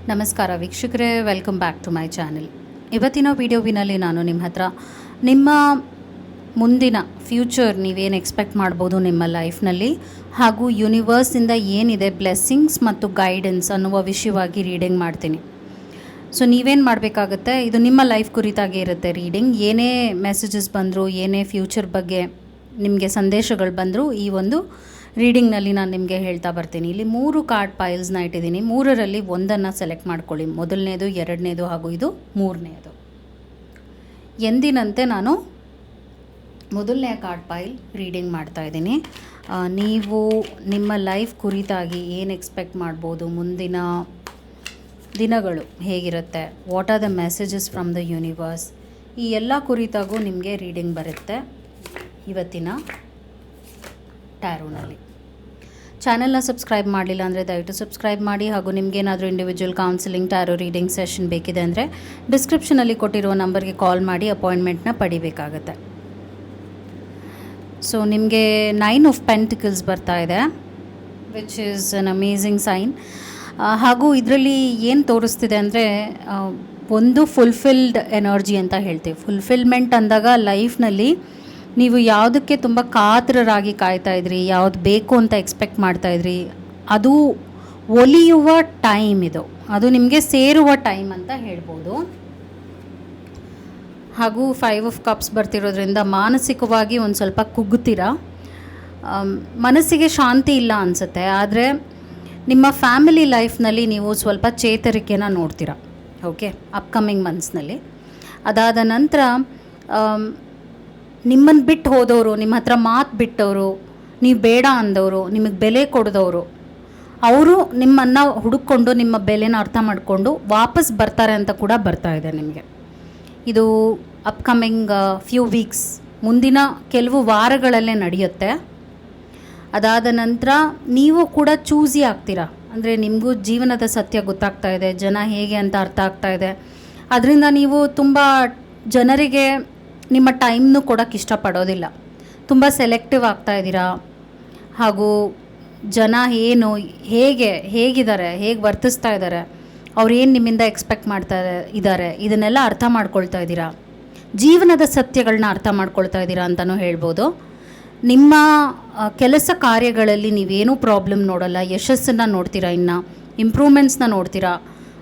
ನಮಸ್ಕಾರ ವೀಕ್ಷಕರೇ, welcome back to my channel. ಇವತ್ತಿನ ವಿಡಿಯೋವಿನಲ್ಲಿ ನಾನು ನಿಮ್ಮ ಹತ್ರ ನಿಮ್ಮ ಮುಂದಿನ ಫ್ಯೂಚರ್ ನೀವೇನು ಎಕ್ಸ್ಪೆಕ್ಟ್ ಮಾಡ್ಬೋದು ನಿಮ್ಮ ಲೈಫ್ನಲ್ಲಿ, ಹಾಗೂ ಯೂನಿವರ್ಸಿಂದ ಏನಿದೆ ಬ್ಲೆಸ್ಸಿಂಗ್ಸ್ ಮತ್ತು ಗೈಡೆನ್ಸ್ ಅನ್ನುವ ವಿಷಯವಾಗಿ ರೀಡಿಂಗ್ ಮಾಡ್ತೀನಿ. ಸೊ ನೀವೇನು ಮಾಡಬೇಕಾಗುತ್ತೆ, ಇದು ನಿಮ್ಮ ಲೈಫ್ ಕುರಿತಾಗಿ ಇರುತ್ತೆ ರೀಡಿಂಗ್. ಏನೇ ಮೆಸೇಜಸ್ ಬಂದರೂ, ಏನೇ ಫ್ಯೂಚರ್ ಬಗ್ಗೆ ನಿಮಗೆ ಸಂದೇಶಗಳು ಬಂದರೂ ಈ ಒಂದು ರೀಡಿಂಗ್ನಲ್ಲಿ ನಾನು ನಿಮಗೆ ಹೇಳ್ತಾ ಬರ್ತೀನಿ. ಇಲ್ಲಿ 3 ಕಾರ್ಡ್ ಪೈಲ್ಸ್ನ ಇಟ್ಟಿದ್ದೀನಿ. 3ರಲ್ಲಿ ಒಂದನ್ನು ಸೆಲೆಕ್ಟ್ ಮಾಡ್ಕೊಳ್ಳಿ. ಮೊದಲನೇದು, ಎರಡನೇದು ಹಾಗೂ ಇದು 3ನೇದು. ಎಂದಿನಂತೆ ನಾನು ಮೊದಲನೇ ಕಾರ್ಡ್ ಪೈಲ್ ರೀಡಿಂಗ್ ಮಾಡ್ತಾ ಇದ್ದೀನಿ. ನೀವು ನಿಮ್ಮ ಲೈಫ್ ಕುರಿತಾಗಿ ಏನು ಎಕ್ಸ್ಪೆಕ್ಟ್ ಮಾಡ್ಬೋದು, ಮುಂದಿನ ದಿನಗಳು ಹೇಗಿರುತ್ತೆ, what are the messages from the universe, ಈ ಎಲ್ಲ ಕುರಿತಾಗೂ ನಿಮಗೆ ರೀಡಿಂಗ್ ಬರುತ್ತೆ ಇವತ್ತಿನ ಟ್ಯಾರೋನಲ್ಲಿ. ಚಾನೆಲ್ನ ಸಬ್ಸ್ಕ್ರೈಬ್ ಮಾಡಲಿಲ್ಲ ಅಂದರೆ ದಯವಿಟ್ಟು ಸಬ್ಸ್ಕ್ರೈಬ್ ಮಾಡಿ. ಹಾಗೂ ನಿಮಗೇನಾದರೂ individual counselling, tarot reading session ಬೇಕಿದೆ ಅಂದರೆ ಡಿಸ್ಕ್ರಿಪ್ಷನಲ್ಲಿ ಕೊಟ್ಟಿರುವ ನಂಬರ್ಗೆ ಕಾಲ್ ಮಾಡಿ ಅಪಾಯಿಂಟ್ಮೆಂಟ್ನ ಪಡಿಬೇಕಾಗತ್ತೆ. ಸೊ ನಿಮಗೆ 9 ಆಫ್ ಪೆಂಟಿಕಲ್ಸ್ ಬರ್ತಾ ಇದೆ, which is an amazing sign. ಹಾಗೂ ಇದರಲ್ಲಿ ಏನು ತೋರಿಸ್ತಿದೆ ಅಂದರೆ, ಒಂದು ಫುಲ್ಫಿಲ್ಡ್ ಎನರ್ಜಿ ಅಂತ ಹೇಳ್ತೀವಿ. ಫುಲ್ಫಿಲ್ಮೆಂಟ್ ಅಂದಾಗ ಲೈಫ್ನಲ್ಲಿ ನೀವು ಯಾವುದಕ್ಕೆ ತುಂಬ ಕಾತರರಾಗಿ ಕಾಯ್ತಾಯಿದ್ರಿ, ಯಾವುದು ಬೇಕು ಅಂತ ಎಕ್ಸ್ಪೆಕ್ಟ್ ಮಾಡ್ತಾಯಿದ್ರಿ, ಅದು ಒಲಿಯುವ ಟೈಮ್ ಇದು, ಅದು ನಿಮಗೆ ಸೇರುವ ಟೈಮ್ ಅಂತ ಹೇಳ್ಬೋದು. ಹಾಗೂ 5 ಆಫ್ ಕಪ್ಸ್ ಬರ್ತಿರೋದ್ರಿಂದ ಮಾನಸಿಕವಾಗಿ ಒಂದು ಸ್ವಲ್ಪ ಕುಗ್ಗುತ್ತೀರ, ಮನಸ್ಸಿಗೆ ಶಾಂತಿ ಇಲ್ಲ ಅನಿಸುತ್ತೆ. ಆದರೆ ನಿಮ್ಮ ಫ್ಯಾಮಿಲಿ ಲೈಫ್ನಲ್ಲಿ ನೀವು ಸ್ವಲ್ಪ ಚೇತರಿಕೆನ ನೋಡ್ತೀರ, ಓಕೆ, ಅಪ್ಕಮಿಂಗ್ ಮಂತ್ಸ್ನಲ್ಲಿ. ಅದಾದ ನಂತರ ನಿಮ್ಮನ್ನು ಬಿಟ್ಟು ಹೋದವರು, ನಿಮ್ಮ ಹತ್ರ ಮಾತು ಬಿಟ್ಟವರು, ನೀವು ಬೇಡ ಅಂದವರು, ನಿಮಗೆ ಬೆಲೆ ಕೊಡದವರು, ಅವರು ನಿಮ್ಮನ್ನು ಹುಡುಕೊಂಡು ನಿಮ್ಮ ಬೆಲೆನ ಅರ್ಥ ಮಾಡಿಕೊಂಡು ವಾಪಸ್ ಬರ್ತಾರೆ ಅಂತ ಕೂಡ ಬರ್ತಾ ಇದೆ ನಿಮಗೆ. ಇದು ಅಪ್ಕಮಿಂಗ್ ಫ್ಯೂ ವೀಕ್ಸ್, ಮುಂದಿನ ಕೆಲವು ವಾರಗಳಲ್ಲೇ ನಡೆಯುತ್ತೆ. ಅದಾದ ನಂತರ ನೀವು ಕೂಡ ಚೂಸಿ ಆಗ್ತೀರಾ, ಅಂದರೆ ನಿಮಗೂ ಜೀವನದ ಸತ್ಯ ಗೊತ್ತಾಗ್ತಾ ಇದೆ, ಜನ ಹೇಗೆ ಅಂತ ಅರ್ಥ ಆಗ್ತಾ ಇದೆ. ಅದರಿಂದ ನೀವು ತುಂಬ ಜನರಿಗೆ ನಿಮ್ಮ ಟೈಮ್ನು ಕೊಡೋಕ್ಕೆ ಇಷ್ಟಪಡೋದಿಲ್ಲ, ತುಂಬ ಸೆಲೆಕ್ಟಿವ್ ಆಗ್ತಾಯಿದ್ದೀರಾ. ಹಾಗೂ ಜನ ಏನು, ಹೇಗಿದ್ದಾರೆ, ಹೇಗೆ ವರ್ತಿಸ್ತಾ ಇದ್ದಾರೆ, ಅವ್ರು ಏನು ನಿಮ್ಮಿಂದ ಎಕ್ಸ್ಪೆಕ್ಟ್ ಇದ್ದಾರೆ, ಇದನ್ನೆಲ್ಲ ಅರ್ಥ ಮಾಡ್ಕೊಳ್ತಾ ಇದ್ದೀರಾ. ಜೀವನದ ಸತ್ಯಗಳನ್ನ ಅರ್ಥ ಮಾಡ್ಕೊಳ್ತಾ ಇದ್ದೀರಾ ಅಂತಲೂ ಹೇಳ್ಬೋದು. ನಿಮ್ಮ ಕೆಲಸ ಕಾರ್ಯಗಳಲ್ಲಿ ನೀವೇನೂ ಪ್ರಾಬ್ಲಮ್ ನೋಡಲ್ಲ, ಯಶಸ್ಸನ್ನು ನೋಡ್ತೀರಾ, ಇನ್ನು ಇಂಪ್ರೂವ್ಮೆಂಟ್ಸ್ನ ನೋಡ್ತೀರಾ.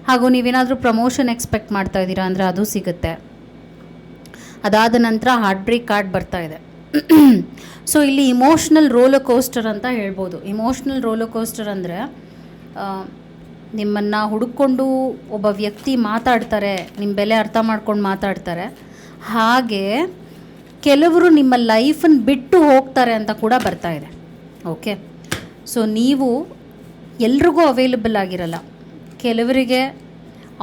ಹಾಗೂ ನೀವೇನಾದರೂ ಪ್ರಮೋಷನ್ ಎಕ್ಸ್ಪೆಕ್ಟ್ ಮಾಡ್ತಾ ಇದ್ದೀರಾ ಅಂದರೆ ಅದು ಸಿಗುತ್ತೆ. ಅದಾದ ನಂತರ ಹಾರ್ಟ್ ಬ್ರೇಕ್ ಕಾರ್ಡ್ ಬರ್ತಾ ಇದೆ. ಸೊ ಇಲ್ಲಿ ಇಮೋಷ್ನಲ್ ರೋಲರ್ ಕೋಸ್ಟರ್ ಅಂತ ಹೇಳ್ಬೋದು. ಇಮೋಷ್ನಲ್ ರೋಲರ್ ಕೋಸ್ಟರ್ ಅಂದರೆ, ನಿಮ್ಮನ್ನು ಹುಡುಕೊಂಡು ಒಬ್ಬ ವ್ಯಕ್ತಿ ಮಾತಾಡ್ತಾರೆ, ನಿಮ್ಮ ಬೆಲೆ ಅರ್ಥ ಮಾಡ್ಕೊಂಡು ಮಾತಾಡ್ತಾರೆ. ಹಾಗೆ ಕೆಲವರು ನಿಮ್ಮ ಲೈಫನ್ನು ಬಿಟ್ಟು ಹೋಗ್ತಾರೆ ಅಂತ ಕೂಡ ಬರ್ತಾ ಇದೆ, ಓಕೆ. ಸೊ ನೀವು ಎಲ್ರಿಗೂ ಅವೈಲಬಲ್ ಆಗಿರಲ್ಲ. ಕೆಲವರಿಗೆ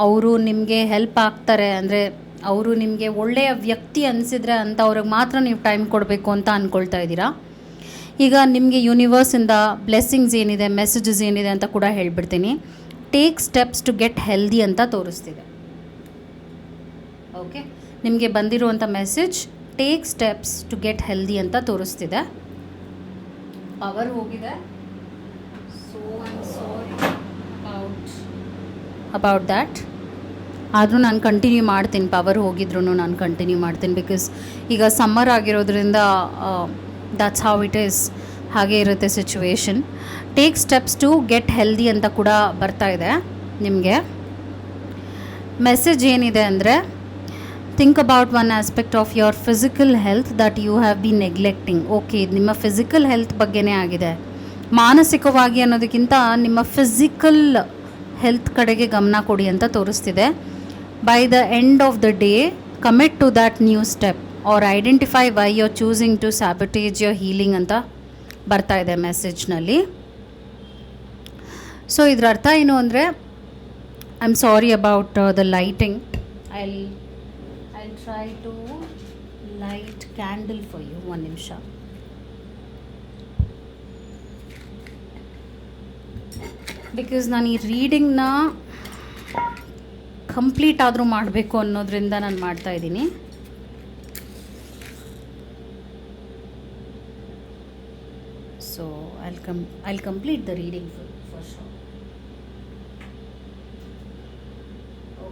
ಅವರು ನಿಮಗೆ ಹೆಲ್ಪ್ ಆಗ್ತಾರೆ, ಅಂದರೆ ಅವರು ನಿಮಗೆ ಒಳ್ಳೆಯ ವ್ಯಕ್ತಿ ಅನಿಸಿದರೆ ಅಂತ ಅವ್ರಿಗೆ ಮಾತ್ರ ನೀವು ಟೈಮ್ ಕೊಡಬೇಕು ಅಂತ ಅಂದ್ಕೊಳ್ತಾ ಇದ್ದೀರಾ. ಈಗ ನಿಮಗೆ ಯೂನಿವರ್ಸಿಂದ ಬ್ಲೆಸ್ಸಿಂಗ್ಸ್ ಏನಿದೆ, ಮೆಸೇಜಸ್ ಏನಿದೆ ಅಂತ ಕೂಡ ಹೇಳ್ಬಿಡ್ತೀನಿ. Take steps to get healthy ಅಂತ ತೋರಿಸ್ತಿದೆ, ಓಕೆ. ನಿಮಗೆ ಬಂದಿರುವಂಥ message take steps to get healthy ಅಂತ ತೋರಿಸ್ತಿದೆ. ಪವರ್ ಹೋಗಿದೆ. So I am sorry about that. ಆದರೂ ನಾನು ಕಂಟಿನ್ಯೂ ಮಾಡ್ತೀನಿ, ಪವರ್ ಹೋಗಿದ್ರು ನಾನು ಕಂಟಿನ್ಯೂ ಮಾಡ್ತೀನಿ. ಬಿಕಾಸ್ ಈಗ ಸಮ್ಮರ್ ಆಗಿರೋದ್ರಿಂದ ದಟ್ಸ್ ಹೌ ಇಟ್ ಈಸ್, ಹಾಗೆ ಇರುತ್ತೆ situation. Take steps to get healthy ಅಂತ ಕೂಡ ಬರ್ತಾ ಇದೆ ನಿಮಗೆ. ಮೆಸೇಜ್ ಏನಿದೆ ಅಂದರೆ, think about one aspect of your physical health that you have been neglecting. Okay, ಇದು ನಿಮ್ಮ ಫಿಸಿಕಲ್ ಹೆಲ್ತ್ ಬಗ್ಗೆನೇ ಆಗಿದೆ. ಮಾನಸಿಕವಾಗಿ ಅನ್ನೋದಕ್ಕಿಂತ ನಿಮ್ಮ ಫಿಸಿಕಲ್ ಹೆಲ್ತ್ ಕಡೆಗೆ ಗಮನ ಕೊಡಿ ಅಂತ ತೋರಿಸ್ತಿದೆ. By the end of the day, commit to that new step or identify why you're choosing to sabotage your healing ಅಂತ ಬರ್ತಾ ಇದೆ ಮೆಸೇಜ್ನಲ್ಲಿ. ಸೊ ಇದರ ಅರ್ಥ ಏನು ಅಂದರೆ, I am sorry about the lighting. I try to light candle for you. 1 ನಿಮಿಷ. Because ನಾನು ಈ ರೀಡಿಂಗ್ನ ಕಂಪ್ಲೀಟ್ ಆದರೂ ಮಾಡಬೇಕು ಅನ್ನೋದ್ರಿಂದ ನಾನು ಮಾಡ್ತಾಯಿದ್ದೀನಿ. So I'll complete the reading for sure.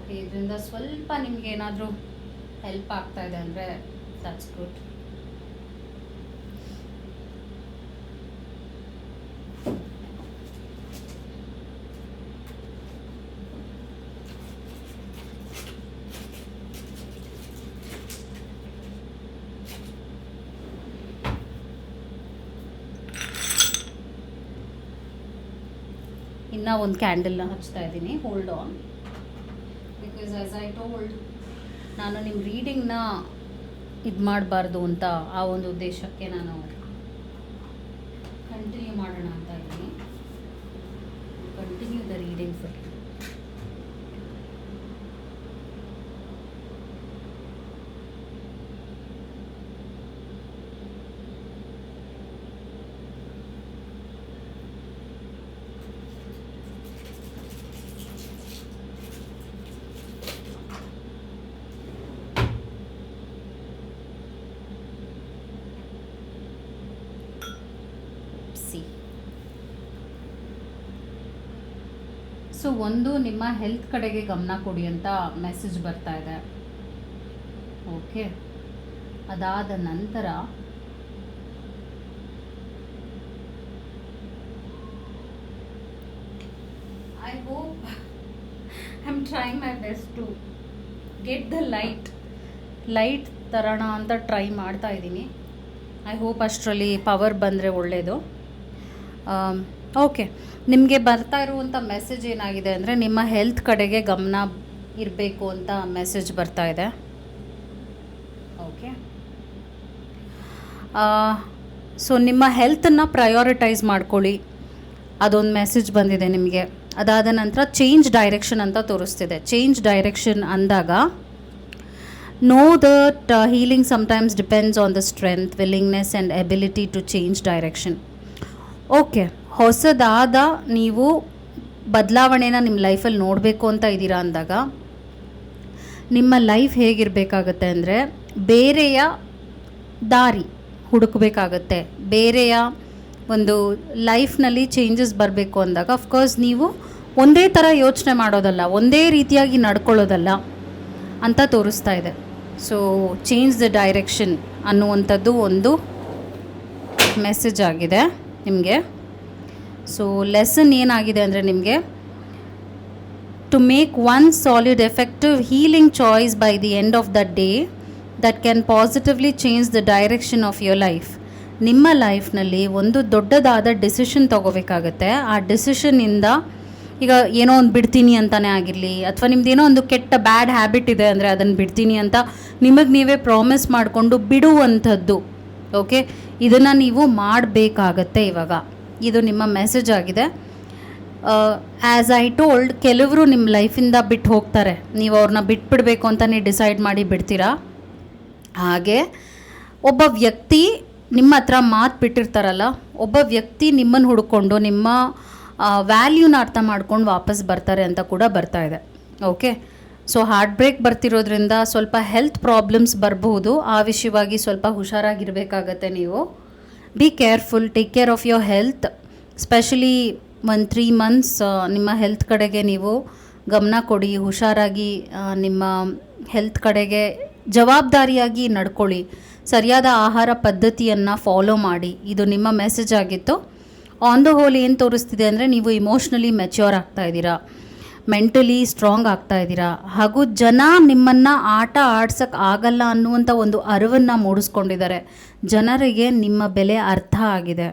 Okay, ಇದರಿಂದ ಸ್ವಲ್ಪ ನಿಮ್ಗೆ ಏನಾದರೂ ಹೆಲ್ಪ್ ಆಗ್ತಾ ಇದೆ ಅಂದರೆ ದಟ್ಸ್ ಗುಡ್. ಇನ್ನೂ ಒಂದು ಕ್ಯಾಂಡಲ್ನ ಹಚ್ತಾ ಇದ್ದೀನಿ. Hold on, because as I told, ನಾನು ನಿಮ್ಮ ರೀಡಿಂಗ್ನ ಇದು ಮಾಡಬಾರ್ದು ಅಂತ ಆ ಒಂದು ಉದ್ದೇಶಕ್ಕೆ ನಾನು ಕಂಟಿನ್ಯೂ ಮಾಡೋಣ ಅಂತ ಇದ್ದೀನಿ. Continue the reading for you. So ಒಂದು, ನಿಮ್ಮ ಹೆಲ್ತ್ ಕಡೆಗೆ ಗಮನ ಕೊಡಿ ಅಂತ ಮೆಸೇಜ್ ಬರ್ತಾ ಇದೆ. ಓಕೆ, ಅದಾದ ನಂತರ I hope I am trying my best to get the light ತರೋಣ ಅಂತ ಟ್ರೈ ಮಾಡ್ತಾ ಇದ್ದೀನಿ. ಐ ಹೋಪ್ ಅಷ್ಟರಲ್ಲಿ ಪವರ್ ಬಂದರೆ ಒಳ್ಳೆಯದು. ಓಕೆ, ನಿಮಗೆ ಬರ್ತಾ ಇರುವಂಥ ಮೆಸೇಜ್ ಏನಾಗಿದೆ ಅಂದರೆ ನಿಮ್ಮ ಹೆಲ್ತ್ ಕಡೆಗೆ ಗಮನ ಇರಬೇಕು ಅಂತ ಮೆಸೇಜ್ ಬರ್ತಾ ಇದೆ. ಓಕೆ, ಸೊ ನಿಮ್ಮ ಹೆಲ್ತನ್ನು ಪ್ರಯಾರಿಟೈಸ್ ಮಾಡ್ಕೊಳ್ಳಿ, ಅದೊಂದು ಮೆಸೇಜ್ ಬಂದಿದೆ ನಿಮಗೆ. ಅದಾದ ನಂತರ ಚೇಂಜ್ ಡೈರೆಕ್ಷನ್ ಅಂತ ತೋರಿಸ್ತಿದೆ. ಚೇಂಜ್ ಡೈರೆಕ್ಷನ್ ಅಂದಾಗ know that healing sometimes depends on the strength, willingness and ability to change direction. Okay, ಹೊಸದಾದ ನೀವು ಬದಲಾವಣೆನ ನಿಮ್ಮ ಲೈಫಲ್ಲಿ ನೋಡಬೇಕು ಅಂತ ಇದ್ದೀರಾ ಅಂದಾಗ ನಿಮ್ಮ ಲೈಫ್ ಹೇಗಿರಬೇಕಾಗತ್ತೆ ಅಂದರೆ ಬೇರೆಯ ದಾರಿ ಹುಡುಕಬೇಕಾಗತ್ತೆ. ಬೇರೆಯ ಒಂದು ಲೈಫ್ನಲ್ಲಿ ಚೇಂಜಸ್ ಬರಬೇಕು ಅಂದಾಗ ಅಫ್ಕೋರ್ಸ್ ನೀವು ಒಂದೇ ಥರ ಯೋಚನೆ ಮಾಡೋದಲ್ಲ, ಒಂದೇ ರೀತಿಯಾಗಿ ನಡ್ಕೊಳ್ಳೋದಲ್ಲ ಅಂತ ತೋರಿಸ್ತಾ ಇದೆ. ಸೊ ಚೇಂಜ್ ದ ಡೈರೆಕ್ಷನ್ ಅನ್ನುವಂಥದ್ದು ಒಂದು ಮೆಸೇಜ್ ಆಗಿದೆ ನಿಮಗೆ. ಸೊ ಲೆಸನ್ ಏನಾಗಿದೆ ಅಂದರೆ ನಿಮಗೆ, to make one solid effective healing choice by the end of the day that can positively change the direction of your life. ನಿಮ್ಮ ಲೈಫ್ನಲ್ಲಿ ಒಂದು ದೊಡ್ಡದಾದ ಡಿಸಿಷನ್ ತೊಗೋಬೇಕಾಗತ್ತೆ. ಆ ಡಿಸಿಷನ್ನಿಂದ ಈಗ ಏನೋ ಒಂದು ಬಿಡ್ತೀನಿ ಅಂತಲೇ ಆಗಿರಲಿ, ಅಥವಾ ನಿಮ್ದು ಏನೋ ಒಂದು ಕೆಟ್ಟ ಬ್ಯಾಡ್ ಹ್ಯಾಬಿಟ್ ಇದೆ ಅಂದರೆ ಅದನ್ನು ಬಿಡ್ತೀನಿ ಅಂತ ನಿಮಗೆ ನೀವೇ ಪ್ರಾಮಿಸ್ ಮಾಡಿಕೊಂಡು ಬಿಡುವಂಥದ್ದು. ಓಕೆ, ಇದನ್ನು ನೀವು ಮಾಡಬೇಕಾಗತ್ತೆ ಇವಾಗ. ಇದು ನಿಮ್ಮ ಮೆಸೇಜ್ ಆಗಿದೆ. ಆ್ಯಸ್ ಐ ಟೋಲ್ಡ್, ಕೆಲವರು ನಿಮ್ಮ ಲೈಫಿಂದ ಬಿಟ್ಟು ಹೋಗ್ತಾರೆ, ನೀವು ಅವ್ರನ್ನ ಬಿಟ್ಬಿಡಬೇಕು ಅಂತಲೇ ಡಿಸೈಡ್ ಮಾಡಿ ಬಿಡ್ತೀರಾ. ಹಾಗೆ ಒಬ್ಬ ವ್ಯಕ್ತಿ ನಿಮ್ಮ ಹತ್ರ ಮಾತು ಬಿಟ್ಟಿರ್ತಾರಲ್ಲ, ಒಬ್ಬ ವ್ಯಕ್ತಿ ನಿಮ್ಮನ್ನು ಹುಡ್ಕೊಂಡು ನಿಮ್ಮ ವ್ಯಾಲ್ಯೂನ ಅರ್ಥ ಮಾಡ್ಕೊಂಡು ವಾಪಸ್ ಬರ್ತಾರೆ ಅಂತ ಕೂಡ ಬರ್ತಾ ಇದೆ. ಓಕೆ, ಸೊ ಹಾರ್ಟ್ ಬ್ರೇಕ್ ಬರ್ತಿರೋದ್ರಿಂದ ಸ್ವಲ್ಪ ಹೆಲ್ತ್ ಪ್ರಾಬ್ಲಮ್ಸ್ ಬರಬಹುದು. ಆ ವಿಷಯವಾಗಿ ಸ್ವಲ್ಪ ಹುಷಾರಾಗಿರಬೇಕಾಗತ್ತೆ ನೀವು. Be careful, take care of your health. Specially 3 months ನಿಮ್ಮ ಹೆಲ್ತ್ ಕಡೆಗೆ ನೀವು ಗಮನ ಕೊಡಿ. ಹುಷಾರಾಗಿ ನಿಮ್ಮ ಹೆಲ್ತ್ ಕಡೆಗೆ ಜವಾಬ್ದಾರಿಯಾಗಿ ನಡ್ಕೊಳ್ಳಿ. ಸರಿಯಾದ ಆಹಾರ ಪದ್ಧತಿಯನ್ನು ಫಾಲೋ ಮಾಡಿ. ಇದು ನಿಮ್ಮ ಮೆಸೇಜ್ ಆಗಿತ್ತು. ಆನ್ ದ ಹೋಲ್ ಏನು ತೋರಿಸ್ತಿದೆ ಅಂದರೆ ನೀವು ಇಮೋಷ್ನಲಿ ಮೆಚ್ಯೂರ್ ಆಗ್ತಾ ಇದ್ದೀರಾ, ಮೆಂಟಲಿ ಸ್ಟ್ರಾಂಗ್ ಆಗ್ತಾ ಇದ್ದೀರಾ, ಹಾಗೂ ಜನ ನಿಮ್ಮನ್ನು ಆಟ ಆಡ್ಸೋಕ್ಕೆ ಆಗಲ್ಲ ಅನ್ನುವಂಥ ಒಂದು ಅರಿವನ್ನು ಮೂಡಿಸ್ಕೊಂಡಿದ್ದಾರೆ. ಜನರಿಗೆ ನಿಮ್ಮ ಬೆಲೆ ಅರ್ಥ ಆಗಿದೆ,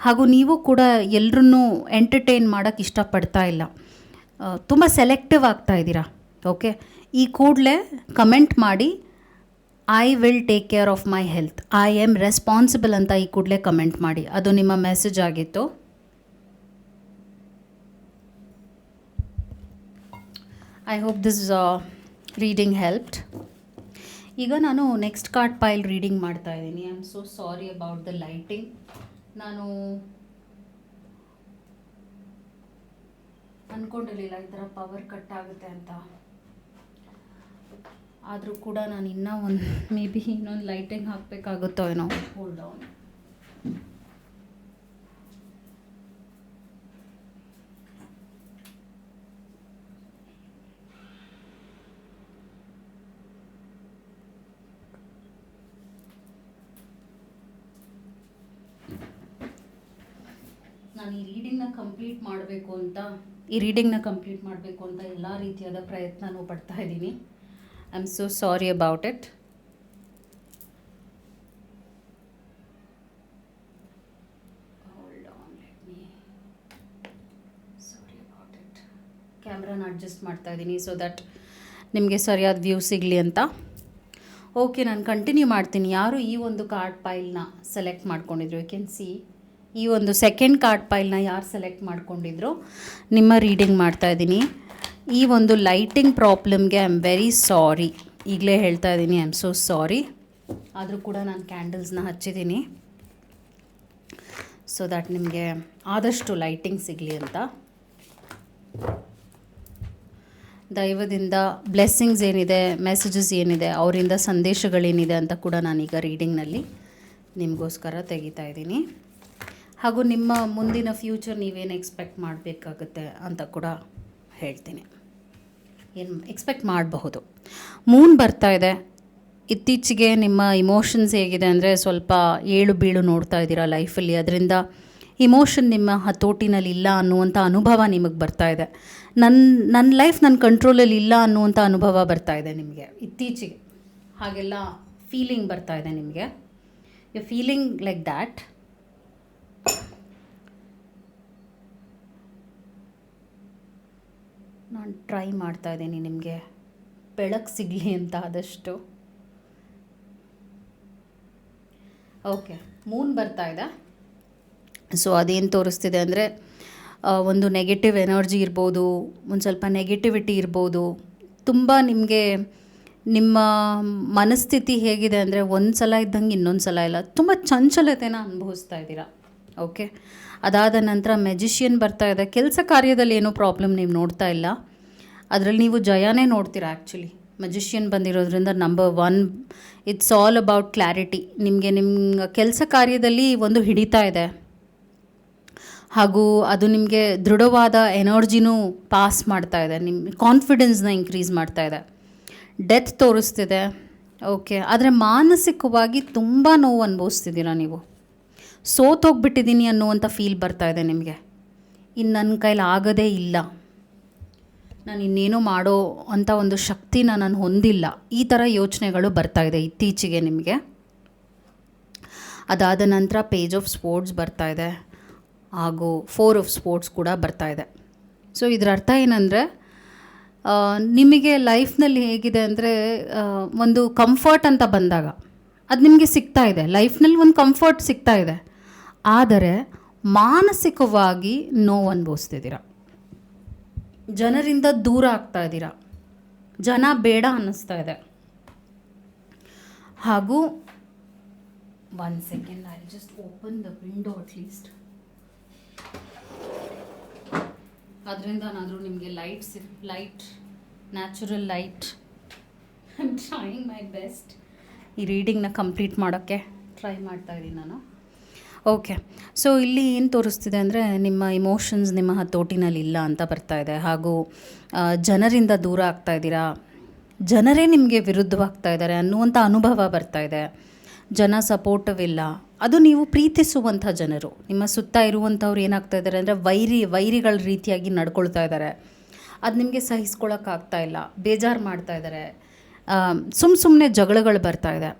ಹಾಗೂ ನೀವು ಕೂಡ ಎಲ್ಲರನ್ನೂ ಎಂಟರ್ಟೈನ್ ಮಾಡೋಕ್ಕೆ ಇಷ್ಟಪಡ್ತಾ ಇಲ್ಲ, ತುಂಬ ಸೆಲೆಕ್ಟಿವ್ ಆಗ್ತಾ ಇದ್ದೀರಾ. ಓಕೆ, ಈ ಕೂಡಲೇ ಕಮೆಂಟ್ ಮಾಡಿ, I will take care of my health, I am responsible ಅಂತ ಈ ಕೂಡಲೇ ಕಮೆಂಟ್ ಮಾಡಿ. ಅದು ನಿಮ್ಮ ಮೆಸೇಜ್ ಆಗಿತ್ತು. I hope this reading helped. ಈಗ ನಾನು ನೆಕ್ಸ್ಟ್ ಕಾರ್ಡ್ ಪೈಲ್ ರೀಡಿಂಗ್ ಮಾಡ್ತಾ ಇದ್ದೀನಿ. I am so sorry about the lighting. ನಾನು ಅಂದ್ಕೊಂಡಿರಲಿಲ್ಲ ಈ ಥರ ಪವರ್ ಕಟ್ ಆಗುತ್ತೆ ಅಂತ. ಆದರೂ ಕೂಡ ನಾನು ಇನ್ನೂ ಮೇ ಬಿ ಇನ್ನೊಂದು ಲೈಟಿಂಗ್ ಹಾಕಬೇಕಾಗುತ್ತೋ ಏನೋ. Hold on. ನಾನು ಈ ರೀಡಿಂಗ್ನ ಕಂಪ್ಲೀಟ್ ಮಾಡಬೇಕು ಅಂತ ಎಲ್ಲ ರೀತಿಯಾದ ಪ್ರಯತ್ನನೂ ಪಡ್ತಾ ಇದ್ದೀನಿ. I am so sorry about it. ಕ್ಯಾಮ್ರಾನ ಅಡ್ಜಸ್ಟ್ ಮಾಡ್ತಾ ಇದ್ದೀನಿ ಸೊ ದಟ್ ನಿಮಗೆ ಸರಿಯಾದ ವ್ಯೂ ಸಿಗಲಿ ಅಂತ. ಓಕೆ, ನಾನು ಕಂಟಿನ್ಯೂ ಮಾಡ್ತೀನಿ. ಯಾರು ಈ ಒಂದು ಕಾರ್ಡ್ ಪೈಲ್ನ ಸೆಲೆಕ್ಟ್ ಮಾಡ್ಕೊಂಡಿದ್ರು, ಯು ಕ್ಯಾನ್ ಸಿ ಈ ಒಂದು ಸೆಕೆಂಡ್ ಕಾರ್ಡ್ ಪೈಲ್ನ ಯಾರು ಸೆಲೆಕ್ಟ್ ಮಾಡ್ಕೊಂಡಿದ್ರು ನಿಮ್ಮ ರೀಡಿಂಗ್ ಮಾಡ್ತಾ ಇದ್ದೀನಿ. ಈ ಒಂದು ಲೈಟಿಂಗ್ ಪ್ರಾಬ್ಲಮ್ಗೆ ಐ ಆಮ್ ವೆರಿ ಸಾರಿ, ಈಗಲೇ ಹೇಳ್ತಾ ಇದ್ದೀನಿ, ಐ ಆಮ್ ಸೋ ಸಾರಿ. ಆದರೂ ಕೂಡ ನಾನು ಕ್ಯಾಂಡಲ್ಸ್ನ ಹಚ್ಚಿದ್ದೀನಿ ಸೊ ದ್ಯಾಟ್ ನಿಮಗೆ ಆದಷ್ಟು ಲೈಟಿಂಗ್ ಸಿಗಲಿ ಅಂತ. ದೈವದಿಂದ ಬ್ಲೆಸ್ಸಿಂಗ್ಸ್ ಏನಿದೆ, ಮೆಸೇಜಸ್ ಏನಿದೆ, ಅವರಿಂದ ಸಂದೇಶಗಳೇನಿದೆ ಅಂತ ಕೂಡ ನಾನೀಗ ರೀಡಿಂಗ್ನಲ್ಲಿ ನಿಮಗೋಸ್ಕರ ತೆಗಿತಾ ಇದ್ದೀನಿ. ಹಾಗೂ ನಿಮ್ಮ ಮುಂದಿನ ಫ್ಯೂಚರ್ ನೀವೇನು ಎಕ್ಸ್ಪೆಕ್ಟ್ ಮಾಡಬೇಕಾಗುತ್ತೆ ಅಂತ ಕೂಡ ಹೇಳ್ತೀನಿ, ಏನು ಎಕ್ಸ್ಪೆಕ್ಟ್ ಮಾಡಬಹುದು. ಮೂನ್ ಬರ್ತಾ ಇದೆ. ಇತ್ತೀಚೆಗೆ ನಿಮ್ಮ ಇಮೋಷನ್ಸ್ ಹೇಗಿದೆ ಅಂದರೆ ಸ್ವಲ್ಪ ಏಳು ಬೀಳು ನೋಡ್ತಾ ಇದ್ದೀರಾ ಲೈಫಲ್ಲಿ. ಅದರಿಂದ ಇಮೋಷನ್ ನಿಮ್ಮ ಹತೋಟಿನಲ್ಲಿ ಇಲ್ಲ ಅನ್ನುವಂಥ ಅನುಭವ ನಿಮಗೆ ಬರ್ತಾ ಇದೆ. ನನ್ನ ಲೈಫ್ ನನ್ನ ಕಂಟ್ರೋಲಲ್ಲಿ ಇಲ್ಲ ಅನ್ನುವಂಥ ಅನುಭವ ಬರ್ತಾ ಇದೆ ನಿಮಗೆ ಇತ್ತೀಚೆಗೆ. ಹಾಗೆಲ್ಲ ಫೀಲಿಂಗ್ ಬರ್ತಾ ಇದೆ ನಿಮಗೆ. You feeling like that. ನಾನು ಟ್ರೈ ಮಾಡ್ತಾ ಇದ್ದೀನಿ ನಿಮಗೆ ಬೆಳಕು ಸಿಗಲಿ ಅಂತ ಆದಷ್ಟು. ಓಕೆ, ಮೂನ್ ಬರ್ತಾ ಇದೆ. ಸೊ ಅದೇನು ತೋರಿಸ್ತಿದೆ ಅಂದರೆ ಒಂದು ನೆಗೆಟಿವ್ ಎನರ್ಜಿ ಇರ್ಬೋದು, ಒಂದು ಸ್ವಲ್ಪ ನೆಗೆಟಿವಿಟಿ ಇರ್ಬೋದು. ತುಂಬ ನಿಮಗೆ ನಿಮ್ಮ ಮನಸ್ಥಿತಿ ಹೇಗಿದೆ ಅಂದರೆ ಒಂದು ಸಲ ಇದ್ದಂಗೆ ಇನ್ನೊಂದು ಸಲ ಇಲ್ಲ, ತುಂಬ ಚಂಚಲತೆನ ಅನುಭವಿಸ್ತಾ ಇದ್ದೀರಾ. ಓಕೆ, ಅದಾದ ನಂತರ ಮೆಜಿಷಿಯನ್ ಬರ್ತಾ ಇದೆ. ಕೆಲಸ ಕಾರ್ಯದಲ್ಲಿ ಏನೂ ಪ್ರಾಬ್ಲಮ್ ನೀವು ನೋಡ್ತಾ ಇಲ್ಲ, ಅದರಲ್ಲಿ ನೀವು ಜಯನೇ ನೋಡ್ತೀರಾ. ಆ್ಯಕ್ಚುಲಿ ಮೆಜಿಷಿಯನ್ ಬಂದಿರೋದ್ರಿಂದ number 1 it's all about clarity. ನಿಮಗೆ ನಿಮ್ಮ ಕೆಲಸ ಕಾರ್ಯದಲ್ಲಿ ಒಂದು ಹಿಡಿತಾ ಇದೆ, ಹಾಗೂ ಅದು ನಿಮಗೆ ದೃಢವಾದ ಎನರ್ಜಿನೂ ಪಾಸ್ ಮಾಡ್ತಾ ಇದೆ, ನಿಮ್ಮ ಕಾನ್ಫಿಡೆನ್ಸ್ನ ಇನ್ಕ್ರೀಸ್ ಮಾಡ್ತಾ ಇದೆ. ಡೆತ್ ತೋರಿಸ್ತಿದೆ. ಓಕೆ, ಆದರೆ ಮಾನಸಿಕವಾಗಿ ತುಂಬ ನೋವು ಅನುಭವಿಸ್ತಿದ್ದೀರಾ ನೀವು. ಸೋತೋಗ್ಬಿಟ್ಟಿದ್ದೀನಿ ಅನ್ನುವಂಥ ಫೀಲ್ ಬರ್ತಾ ಇದೆ ನಿಮಗೆ. ಇನ್ನು ನನ್ನ ಕೈಲಿ ಆಗೋದೇ ಇಲ್ಲ, ನಾನು ಇನ್ನೇನು ಮಾಡೋ ಅಂಥ ಒಂದು ಶಕ್ತಿನ ನಾನು ಹೊಂದಿಲ್ಲ, ಈ ಥರ ಯೋಚನೆಗಳು ಬರ್ತಾ ಇದೆ ಇತ್ತೀಚೆಗೆ ನಿಮಗೆ. ಅದಾದ ನಂತರ ಪೇಜ್ ಆಫ್ ಸ್ಪೋರ್ಟ್ಸ್ ಬರ್ತಾ ಇದೆ, ಹಾಗೂ 4 ಆಫ್ ಸ್ಪೋರ್ಟ್ಸ್ ಕೂಡ ಬರ್ತಾ ಇದೆ. ಸೊ ಇದರ ಅರ್ಥ ಏನಂದರೆ ನಿಮಗೆ ಲೈಫ್ನಲ್ಲಿ ಹೇಗಿದೆ ಅಂದರೆ ಒಂದು ಕಂಫರ್ಟ್ ಅಂತ ಬಂದಾಗ ಅದು ನಿಮಗೆ ಸಿಗ್ತಾ ಇದೆ, ಲೈಫ್ನಲ್ಲಿ ಒಂದು ಕಂಫರ್ಟ್ ಸಿಗ್ತಾ ಇದೆ. ಆದರೆ ಮಾನಸಿಕವಾಗಿ ನೋವು ಅನುಭವಿಸ್ತಿದ್ದೀರ, ಜನರಿಂದ ದೂರ ಆಗ್ತಾ ಇದ್ದೀರಾ, ಜನ ಬೇಡ ಅನ್ನಿಸ್ತಾ ಇದೆ. ಹಾಗೂ 1 second, I just open the window at least. ಅದರಿಂದನಾದರೂ ನಿಮಗೆ light natural light. I am trying my best ಈ ರೀಡಿಂಗ್ನ ಕಂಪ್ಲೀಟ್ ಮಾಡೋಕ್ಕೆ ಟ್ರೈ ಮಾಡ್ತಾ ಇದ್ದೀನಿ ನಾನು. ಓಕೆ, ಸೊ ಇಲ್ಲಿ ಏನು ತೋರಿಸ್ತಿದೆ ಅಂದರೆ ನಿಮ್ಮ ಇಮೋಷನ್ಸ್ ನಿಮ್ಮ ಹತೋಟಿನಲ್ಲಿ ಇಲ್ಲ ಅಂತ ಬರ್ತಾ ಇದೆ. ಹಾಗೂ ಜನರಿಂದ ದೂರ ಆಗ್ತಾ ಇದ್ದೀರಾ, ಜನರೇ ನಿಮಗೆ ವಿರುದ್ಧವಾಗ್ತಾ ಇದ್ದಾರೆ ಅನ್ನುವಂಥ ಅನುಭವ ಬರ್ತಾ ಇದೆ. ಜನ ಸಪೋರ್ಟಿವ್ ಇಲ್ಲ, ಅದು ನೀವು ಪ್ರೀತಿಸುವಂಥ ಜನರು. ನಿಮ್ಮ ಸುತ್ತ ಇರುವಂಥವ್ರು ಏನಾಗ್ತಾ ಇದ್ದಾರೆ ಅಂದರೆ ವೈರಿಗಳ ರೀತಿಯಾಗಿ ನಡ್ಕೊಳ್ತಾ ಇದ್ದಾರೆ. ಅದು ನಿಮಗೆ ಸಹಿಸ್ಕೊಳ್ಳೋಕ್ಕಾಗ್ತಾ ಇಲ್ಲ, ಬೇಜಾರು ಮಾಡ್ತಾ ಇದ್ದಾರೆ, ಸುಮ್ಮನೆ ಜಗಳಗಳು ಬರ್ತಾ ಇದೆ.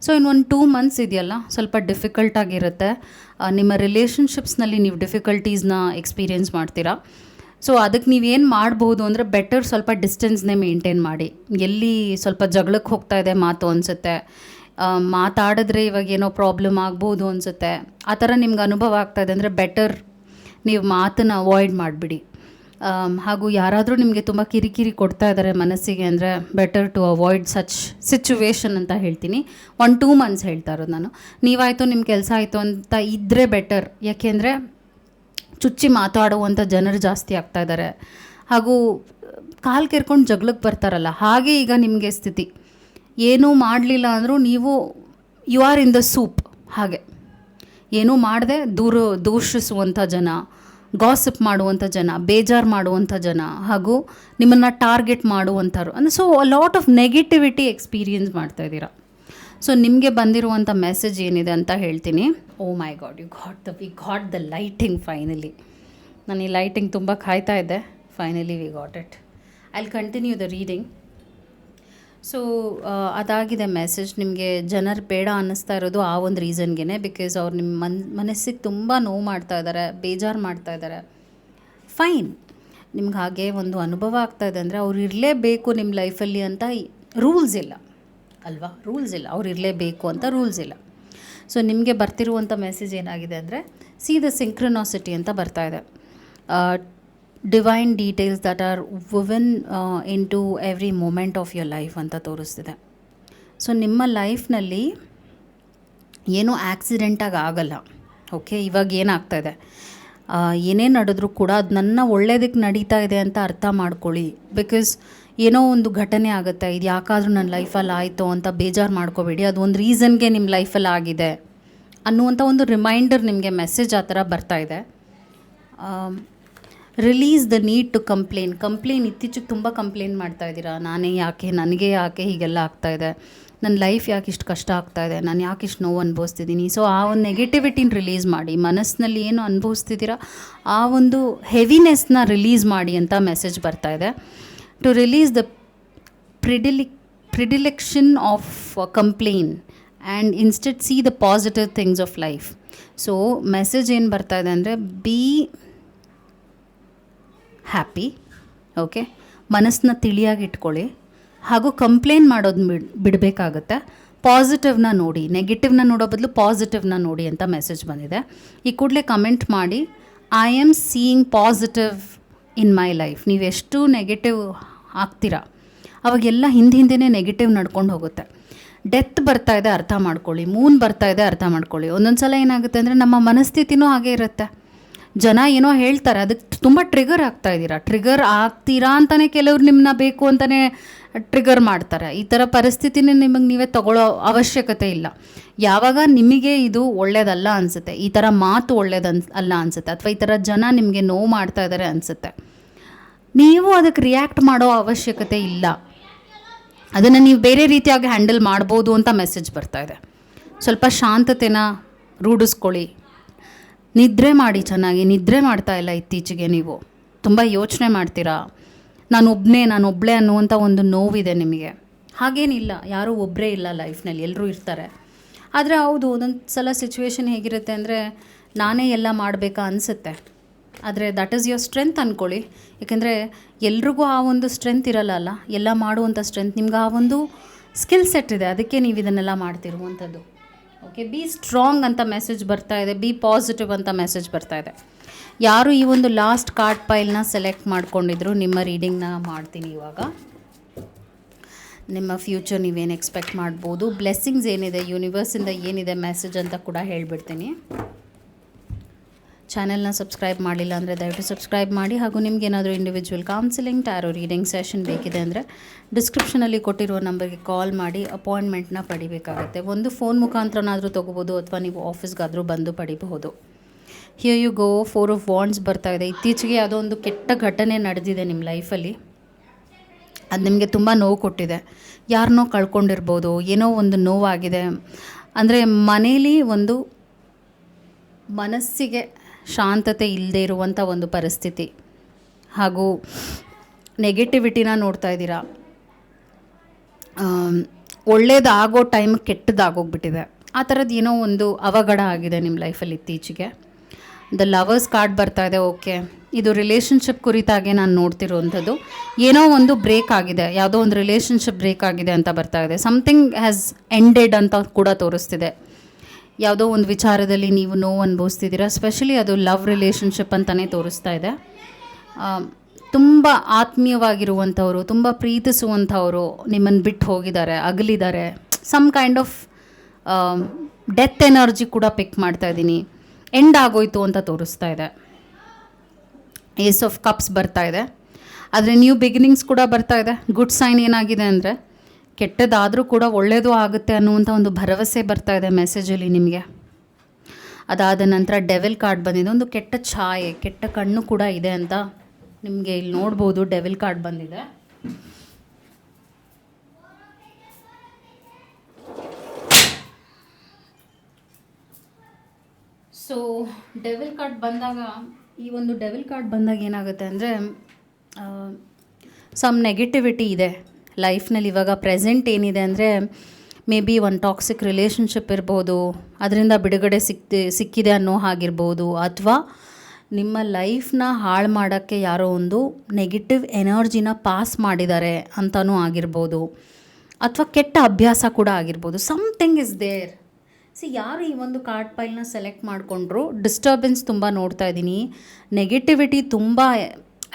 ಸೊ ಇನ್ನೊಂದು 2 ಮಂತ್ಸ್ ಇದೆಯಲ್ಲ, ಸ್ವಲ್ಪ ಡಿಫಿಕಲ್ಟಾಗಿರುತ್ತೆ. ನಿಮ್ಮ ರಿಲೇಷನ್ಶಿಪ್ಸ್ನಲ್ಲಿ ನೀವು ಡಿಫಿಕಲ್ಟೀಸ್ನ ಎಕ್ಸ್ಪೀರಿಯೆನ್ಸ್ ಮಾಡ್ತೀರಾ. ಸೊ ಅದಕ್ಕೆ ನೀವೇನು ಮಾಡ್ಬೋದು ಅಂದರೆ ಬೆಟರ್ ಸ್ವಲ್ಪ ಡಿಸ್ಟೆನ್ಸ್ನೇ ಮೇಂಟೈನ್ ಮಾಡಿ. ಎಲ್ಲಿ ಸ್ವಲ್ಪ ಜಗಳಕ್ಕೆ ಹೋಗ್ತಾ ಇದೆ ಮಾತು ಅನಿಸುತ್ತೆ, ಮಾತಾಡಿದ್ರೆ ಇವಾಗ ಏನೋ ಪ್ರಾಬ್ಲಮ್ ಆಗ್ಬೋದು ಅನಿಸುತ್ತೆ, ಆ ಥರ ನಿಮ್ಗೆ ಅನುಭವ ಆಗ್ತಾಯಿದೆ ಅಂದರೆ ಬೆಟರ್ ನೀವು ಮಾತನ್ನು ಅವಾಯ್ಡ್ ಮಾಡಿಬಿಡಿ. ಹಾಗೂ ಯಾರಾದರೂ ನಿಮಗೆ ತುಂಬ ಕಿರಿಕಿರಿ ಕೊಡ್ತಾ ಇದ್ದಾರೆ ಮನಸ್ಸಿಗೆ ಅಂದರೆ better to avoid such situation ಅಂತ ಹೇಳ್ತೀನಿ. 1-2 ಮಂತ್ಸ್ ಹೇಳ್ತಾ ಇರೋದು ನಾನು. ನೀವಾಯಿತು ನಿಮ್ಮ ಕೆಲಸ ಆಯಿತು ಅಂತ ಇದ್ದರೆ ಬೆಟರ್. ಯಾಕೆಂದರೆ ಚುಚ್ಚಿ ಮಾತಾಡುವಂಥ ಜನರು ಜಾಸ್ತಿ ಆಗ್ತಾ ಇದ್ದಾರೆ, ಹಾಗೂ ಕಾಲು ಕೆರ್ಕೊಂಡು ಜಗಳಕ್ಕೆ ಬರ್ತಾರಲ್ಲ, ಹಾಗೆ ಈಗ ನಿಮಗೆ ಸ್ಥಿತಿ. ಏನೂ ಮಾಡಲಿಲ್ಲ ಅಂದರೂ ನೀವು you are in the soup. ಹಾಗೆ ಏನೂ ಮಾಡದೆ ದೂಷಿಸುವಂಥ ಜನ, ಗಾಸಿಪ್ ಮಾಡುವಂಥ ಜನ, ಬೇಜಾರು ಮಾಡುವಂಥ ಜನ, ಹಾಗೂ ನಿಮ್ಮನ್ನು ಟಾರ್ಗೆಟ್ ಮಾಡುವಂಥವ್ರು ಅಂದರೆ so lot of negativity experience ಮಾಡ್ತಾಯಿದ್ದೀರಾ. ಸೊ ನಿಮಗೆ ಬಂದಿರುವಂಥ ಮೆಸೇಜ್ ಏನಿದೆ ಅಂತ ಹೇಳ್ತೀನಿ. Oh my God, we got the lighting finally. ನಾನು ಈ ಲೈಟಿಂಗ್ ತುಂಬ ಕಾಯ್ತಾ ಇದ್ದೆ. Finally we got it. I will continue the reading. So ಅದಾಗಿದೆ ಮೆಸೇಜ್. ನಿಮಗೆ ಜನರು ಬೇಡ ಅನ್ನಿಸ್ತಾ ಇರೋದು ಆ ಒಂದು ರೀಸನ್ಗೆ, ಬಿಕಾಸ್ ಅವ್ರು ನಿಮ್ಮ ಮನಸ್ಸಿಗೆ ತುಂಬ ನೋವು ಮಾಡ್ತಾ ಇದ್ದಾರೆ, ಬೇಜಾರು ಮಾಡ್ತಾ ಇದ್ದಾರೆ. ಫೈನ್, ನಿಮ್ಗೆ ಹಾಗೆ ಒಂದು ಅನುಭವ ಆಗ್ತಾಯಿದೆ ಅಂದರೆ ಅವ್ರು ಇರಲೇಬೇಕು ನಿಮ್ಮ ಲೈಫಲ್ಲಿ ಅಂತ ರೂಲ್ಸ್ ಇಲ್ಲ ಅಲ್ವಾ? ರೂಲ್ಸ್ ಇಲ್ಲ, ಅವ್ರು ಇರಲೇಬೇಕು ಅಂತ ರೂಲ್ಸ್ ಇಲ್ಲ. ಸೊ ನಿಮಗೆ ಬರ್ತಿರುವಂಥ ಮೆಸೇಜ್ ಏನಾಗಿದೆ ಅಂದರೆ, ಸಿ ದ ಸಿಂಕ್ರನಾಸಿಟಿ ಅಂತ ಬರ್ತಾ ಇದೆ. Divine details that are woven into every moment of your life ಅಂತ ತೋರಿಸ್ತಿದೆ. ಸೊ ನಿಮ್ಮ ಲೈಫ್ನಲ್ಲಿ ಏನೂ ಆಕ್ಸಿಡೆಂಟಾಗಿ ಆಗಲ್ಲ. ಓಕೆ, ಇವಾಗ ಏನಾಗ್ತಾಯಿದೆ, ಏನೇ ನಡೆದ್ರೂ ಕೂಡ ಅದು ನನ್ನ ಒಳ್ಳೇದಕ್ಕೆ ನಡೀತಾ ಇದೆ ಅಂತ ಅರ್ಥ ಮಾಡ್ಕೊಳ್ಳಿ. ಬಿಕಾಸ್ ಏನೋ ಒಂದು ಘಟನೆ ಆಗುತ್ತೆ, ಇದು ಯಾಕಾದರೂ ನನ್ನ ಲೈಫಲ್ಲಿ ಆಯಿತು ಅಂತ ಬೇಜಾರು ಮಾಡ್ಕೋಬೇಡಿ. ಅದು ಒಂದು ರೀಸನ್ಗೆ ನಿಮ್ಮ ಲೈಫಲ್ಲಿ ಆಗಿದೆ ಅನ್ನುವಂಥ ಒಂದು ರಿಮೈಂಡರ್ ನಿಮಗೆ ಮೆಸೇಜ್ ಆ ಥರ ಬರ್ತಾಯಿದೆ. Release the need to complain ಇತ್ತೀಚೆಗೆ ತುಂಬ ಕಂಪ್ಲೇಂಟ್ ಮಾಡ್ತಾಯಿದ್ದೀರಾ. ನಾನೇ ಯಾಕೆ, ನನಗೆ ಯಾಕೆ ಹೀಗೆಲ್ಲ ಆಗ್ತಾಯಿದೆ, ನನ್ನ ಲೈಫ್ ಯಾಕೆ ಇಷ್ಟು ಕಷ್ಟ ಆಗ್ತಾಯಿದೆ, ನಾನು ಯಾಕೆ ಇಷ್ಟು ನೋವು ಅನುಭವಿಸ್ತಿದ್ದೀನಿ. ಸೊ ಆ ಒಂದು ನೆಗೆಟಿವಿಟಿನ ರಿಲೀಸ್ ಮಾಡಿ, ಮನಸ್ಸಿನಲ್ಲಿ ಏನು ಅನುಭವಿಸ್ತಿದ್ದೀರಾ ಆ ಒಂದು ಹೆವಿನೆಸ್ನ ರಿಲೀಸ್ ಮಾಡಿ ಅಂತ ಮೆಸೇಜ್ ಬರ್ತಾಯಿದೆ. To release the predilection of complain and instead see the positive things of life. So message ಏನು ಬರ್ತಾಯಿದೆ ಅಂದರೆ, ಬಿ ಹ್ಯಾಪಿ. ಓಕೆ, ಮನಸ್ಸನ್ನ ತಿಳಿಯಾಗಿ ಇಟ್ಕೊಳ್ಳಿ, ಹಾಗೂ ಕಂಪ್ಲೇಂಟ್ ಮಾಡೋದು ಬಿಡಬೇಕಾಗತ್ತೆ. ಪಾಸಿಟಿವ್ನ ನೋಡಿ, ನೆಗೆಟಿವ್ನ ನೋಡೋ ಬದಲು ಪಾಸಿಟಿವ್ನ ನೋಡಿ ಅಂತ ಮೆಸೇಜ್ ಬಂದಿದೆ. ಈ ಕೂಡಲೇ ಕಮೆಂಟ್ ಮಾಡಿ, I am seeing positive in my life. ನೀವು ಎಷ್ಟು ನೆಗೆಟಿವ್ ಆಗ್ತೀರಾ ಅವಾಗೆಲ್ಲ ಹಿಂದೆ ನೆಗೆಟಿವ್ ನಡ್ಕೊಂಡು ಹೋಗುತ್ತೆ. ಡೆತ್ ಬರ್ತಾ ಇದೆ ಅರ್ಥ ಮಾಡ್ಕೊಳ್ಳಿ, ಮೂನ್ ಬರ್ತಾ ಇದೆ ಅರ್ಥ ಮಾಡ್ಕೊಳ್ಳಿ. ಒಂದೊಂದು ಸಲ ಏನಾಗುತ್ತೆ ಅಂದರೆ ನಮ್ಮ ಮನಸ್ಥಿತಿನೂ ಹಾಗೆ ಇರುತ್ತೆ. ಜನ ಏನೋ ಹೇಳ್ತಾರೆ, ಅದಕ್ಕೆ ತುಂಬ ಟ್ರಿಗರ್ ಆಗ್ತೀರಾ ಅಂತಲೇ ಕೆಲವ್ರು ನಿಮ್ಮನ್ನ ಬೇಕು ಅಂತಲೇ ಟ್ರಿಗರ್ ಮಾಡ್ತಾರೆ. ಈ ಥರ ಪರಿಸ್ಥಿತಿನೇ ನಿಮಗೆ ನೀವೇ ತಗೊಳ್ಳೋ ಅವಶ್ಯಕತೆ ಇಲ್ಲ. ಯಾವಾಗ ನಿಮಗೆ ಇದು ಒಳ್ಳೇದಲ್ಲ ಅನಿಸುತ್ತೆ, ಈ ಥರ ಮಾತು ಅಲ್ಲ ಅನಿಸುತ್ತೆ, ಅಥವಾ ಈ ಥರ ಜನ ನಿಮಗೆ ನೋವು ಮಾಡ್ತಾ ಇದ್ದಾರೆ ಅನಿಸುತ್ತೆ, ನೀವು ಅದಕ್ಕೆ ರಿಯಾಕ್ಟ್ ಮಾಡೋ ಅವಶ್ಯಕತೆ ಇಲ್ಲ. ಅದನ್ನು ನೀವು ಬೇರೆ ರೀತಿಯಾಗಿ ಹ್ಯಾಂಡಲ್ ಮಾಡ್ಬೋದು ಅಂತ ಮೆಸೇಜ್ ಬರ್ತಾಯಿದೆ. ಸ್ವಲ್ಪ ಶಾಂತತೆನ ರೂಢಿಸ್ಕೊಳ್ಳಿ. ನಿದ್ರೆ ಮಾಡಿ, ಚೆನ್ನಾಗಿ ನಿದ್ರೆ ಮಾಡ್ತಾ ಇಲ್ಲ ಇತ್ತೀಚೆಗೆ. ನೀವು ತುಂಬ ಯೋಚನೆ ಮಾಡ್ತೀರಾ, ನಾನು ಒಬ್ಬಳೇ ಅನ್ನುವಂಥ ಒಂದು ನೋವಿದೆ ನಿಮಗೆ. ಹಾಗೇನಿಲ್ಲ, ಯಾರೂ ಒಬ್ಬರೇ ಇಲ್ಲ ಲೈಫ್ನಲ್ಲಿ, ಎಲ್ಲರೂ ಇರ್ತಾರೆ. ಆದರೆ ಹೌದು, ಒಂದೊಂದು ಸಲ ಸಿಚುವೇಶನ್ ಹೇಗಿರುತ್ತೆ ಅಂದರೆ, ನಾನೇ ಎಲ್ಲ ಮಾಡಬೇಕಾ ಅನಿಸುತ್ತೆ. ಆದರೆ ದಟ್ ಈಸ್ ಯುವರ್ ಸ್ಟ್ರೆಂತ್ ಅಂದ್ಕೊಳ್ಳಿ. ಯಾಕೆಂದರೆ ಎಲ್ರಿಗೂ ಆ ಒಂದು ಸ್ಟ್ರೆಂತ್ ಇರಲ್ಲ, ಎಲ್ಲ ಮಾಡುವಂಥ ಸ್ಟ್ರೆಂತ್. ನಿಮ್ಗೆ ಆ ಒಂದು ಸ್ಕಿಲ್ ಸೆಟ್ ಇದೆ, ಅದಕ್ಕೆ ನೀವು ಇದನ್ನೆಲ್ಲ ಮಾಡ್ತಿರುವಂಥದ್ದು. ಓಕೆ, ಬಿ ಸ್ಟ್ರಾಂಗ್ ಅಂತ ಮೆಸೇಜ್ ಬರ್ತಾ ಇದೆ, ಬಿ ಪಾಸಿಟಿವ್ ಅಂತ ಮೆಸೇಜ್ ಬರ್ತಾ ಇದೆ. ಯಾರು ಈ ಒಂದು ಲಾಸ್ಟ್ ಕಾರ್ಡ್ ಪೈಲ್ನ ಸೆಲೆಕ್ಟ್ ಮಾಡ್ಕೊಂಡಿದ್ರು, ನಿಮ್ಮ ರೀಡಿಂಗ್ನ ಮಾಡ್ತೀನಿ ಇವಾಗ. ನಿಮ್ಮ ಫ್ಯೂಚರ್ ನೀವೇನು ಎಕ್ಸ್ಪೆಕ್ಟ್ ಮಾಡ್ಬೋದು, ಬ್ಲೆಸ್ಸಿಂಗ್ಸ್ ಏನಿದೆ, ಯೂನಿವರ್ಸಿಂದ ಏನಿದೆ ಮೆಸೇಜ್ ಅಂತ ಕೂಡ ಹೇಳ್ಬಿಡ್ತೀನಿ. ಚಾನೆಲ್ನ ಸಬ್ಸ್ಕ್ರೈಬ್ ಮಾಡಿಲ್ಲ ಅಂದರೆ ದಯವಿಟ್ಟು ಸಬ್ಸ್ಕ್ರೈಬ್ ಮಾಡಿ. ಹಾಗೂ ನಿಮಗೇನಾದರೂ individual counselling, tarot reading session ಬೇಕಿದೆ ಅಂದರೆ ಡಿಸ್ಕ್ರಿಪ್ಷನಲ್ಲಿ ಕೊಟ್ಟಿರುವ ನಂಬರ್ಗೆ ಕಾಲ್ ಮಾಡಿ ಅಪಾಯಿಂಟ್ಮೆಂಟ್ನ ಪಡಿಬೇಕಾಗುತ್ತೆ. ಒಂದು ಫೋನ್ ಮುಖಾಂತರನಾದರೂ ತೊಗೋಬೋದು, ಅಥವಾ ನೀವು ಆಫೀಸ್ಗಾದರೂ ಬಂದು ಪಡಿಬಹುದು. Here you go, 4 of wands ಬರ್ತಾ ಇದೆ. ಇತ್ತೀಚೆಗೆ ಯಾವುದೋ ಒಂದು ಕೆಟ್ಟ ಘಟನೆ ನಡೆದಿದೆ ನಿಮ್ಮ ಲೈಫಲ್ಲಿ, ಅದು ನಿಮಗೆ ತುಂಬ ನೋವು ಕೊಟ್ಟಿದೆ. ಯಾರನ್ನೋ ಕಳ್ಕೊಂಡಿರ್ಬೋದು, ಏನೋ ಒಂದು ನೋವಾಗಿದೆ. ಅಂದರೆ ಮನೇಲಿ ಒಂದು ಮನಸ್ಸಿಗೆ ಶಾಂತತೆ ಇಲ್ಲದೆ ಇರುವಂಥ ಒಂದು ಪರಿಸ್ಥಿತಿ, ಹಾಗೂ ನೆಗೆಟಿವಿಟಿನ ನೋಡ್ತಾ ಇದ್ದೀರಾ. ಒಳ್ಳೇದಾಗೋ ಟೈಮ್ ಕೆಟ್ಟದಾಗೋಗ್ಬಿಟ್ಟಿದೆ. ಆ ಥರದ್ದು ಏನೋ ಒಂದು ಅವಘಡ ಆಗಿದೆ ನಿಮ್ಮ ಲೈಫಲ್ಲಿ ಇತ್ತೀಚೆಗೆ. ದ ಲವರ್ಸ್ ಕಾರ್ಡ್ ಬರ್ತಾ ಇದೆ. ಓಕೆ, ಇದು ರಿಲೇಷನ್ಶಿಪ್ ಕುರಿತಾಗೆ ನಾನು ನೋಡ್ತಿರೋವಂಥದ್ದು. ಏನೋ ಒಂದು ಬ್ರೇಕ್ ಆಗಿದೆ, ಯಾವುದೋ ಒಂದು ರಿಲೇಷನ್ಶಿಪ್ ಬ್ರೇಕ್ ಆಗಿದೆ ಅಂತ ಬರ್ತಾ ಇದೆ. ಸಮಥಿಂಗ್ ಹ್ಯಾಸ್ ಎಂಡೆಡ್ ಅಂತ ಕೂಡ ತೋರಿಸ್ತಿದೆ. ಯಾವುದೋ ಒಂದು ವಿಚಾರದಲ್ಲಿ ನೀವು ನೋವು ಅನುಭವಿಸ್ತಿದ್ದೀರಾ, ಸ್ಪೆಷಲಿ ಅದು ಲವ್ ರಿಲೇಷನ್ಶಿಪ್ ಅಂತಲೇ ತೋರಿಸ್ತಾ ಇದೆ. ತುಂಬ ಆತ್ಮೀಯವಾಗಿರುವಂಥವ್ರು, ತುಂಬ ಪ್ರೀತಿಸುವಂಥವರು ನಿಮ್ಮನ್ನು ಬಿಟ್ಟು ಹೋಗಿದ್ದಾರೆ, ಅಗಲಿದ್ದಾರೆ. Some kind of death energy ಕೂಡ ಪಿಕ್ ಮಾಡ್ತಾ ಇದ್ದೀನಿ. ಎಂಡ್ ಆಗೋಯ್ತು ಅಂತ ತೋರಿಸ್ತಾ ಇದೆ. ಏಸ್ ಆಫ್ ಕಪ್ಸ್ ಬರ್ತಾ ಇದೆ. ಆದರೆ ನ್ಯೂ ಬಿಗಿನಿಂಗ್ಸ್ ಕೂಡ ಬರ್ತಾ ಇದೆ. ಗುಡ್ ಸೈನ್ ಏನಾಗಿದೆ ಅಂದರೆ, ಕೆಟ್ಟದಾದರೂ ಕೂಡ ಒಳ್ಳೆಯದು ಆಗುತ್ತೆ ಅನ್ನುವಂಥ ಒಂದು ಭರವಸೆ ಬರ್ತಾ ಇದೆ ಮೆಸೇಜಲ್ಲಿ ನಿಮಗೆ. ಅದಾದ ನಂತರ ಡೆವಿಲ್ ಕಾರ್ಡ್ ಬಂದಿದೆ. ಒಂದು ಕೆಟ್ಟ ಛಾಯೆ, ಕೆಟ್ಟ ಕಣ್ಣು ಕೂಡ ಇದೆ ಅಂತ ನಿಮಗೆ ಇಲ್ಲಿ ನೋಡ್ಬೋದು. ಡೆವಿಲ್ ಕಾರ್ಡ್ ಬಂದಿದೆ. ಸೊ ಡೆವಿಲ್ ಕಾರ್ಡ್ ಬಂದಾಗ, ಈ ಒಂದು ಡೆವಿಲ್ ಕಾರ್ಡ್ ಬಂದಾಗ ಏನಾಗುತ್ತೆ ಅಂದರೆ, ಸಮ್ ನೆಗೆಟಿವಿಟಿ ಇದೆ ಲೈಫ್ನಲ್ಲಿ. ಇವಾಗ ಪ್ರೆಸೆಂಟ್ ಏನಿದೆ ಅಂದರೆ, ಮೇ ಬಿ ಒಂದು ಟಾಕ್ಸಿಕ್ ರಿಲೇಷನ್ಶಿಪ್ ಇರ್ಬೋದು, ಅದರಿಂದ ಬಿಡುಗಡೆ ಸಿಕ್ಕಿದೆ ಅನ್ನೋ ಹಾಗಿರ್ಬೋದು, ಅಥವಾ ನಿಮ್ಮ ಲೈಫ್ನ ಹಾಳು ಮಾಡೋಕ್ಕೆ ಯಾರೋ ಒಂದು ನೆಗೆಟಿವ್ ಎನರ್ಜಿನ ಪಾಸ್ ಮಾಡಿದ್ದಾರೆ ಅಂತಲೂ ಆಗಿರ್ಬೋದು, ಅಥವಾ ಕೆಟ್ಟ ಅಭ್ಯಾಸ ಕೂಡ ಆಗಿರ್ಬೋದು. Something is there. ಯಾರು ಈ ಒಂದು ಕಾರ್ಡ್ ಪೈಲ್ನ ಸೆಲೆಕ್ಟ್ ಮಾಡಿಕೊಂಡ್ರು, ಡಿಸ್ಟರ್ಬೆನ್ಸ್ ತುಂಬ ನೋಡ್ತಾ ಇದ್ದೀನಿ, ನೆಗೆಟಿವಿಟಿ ತುಂಬ,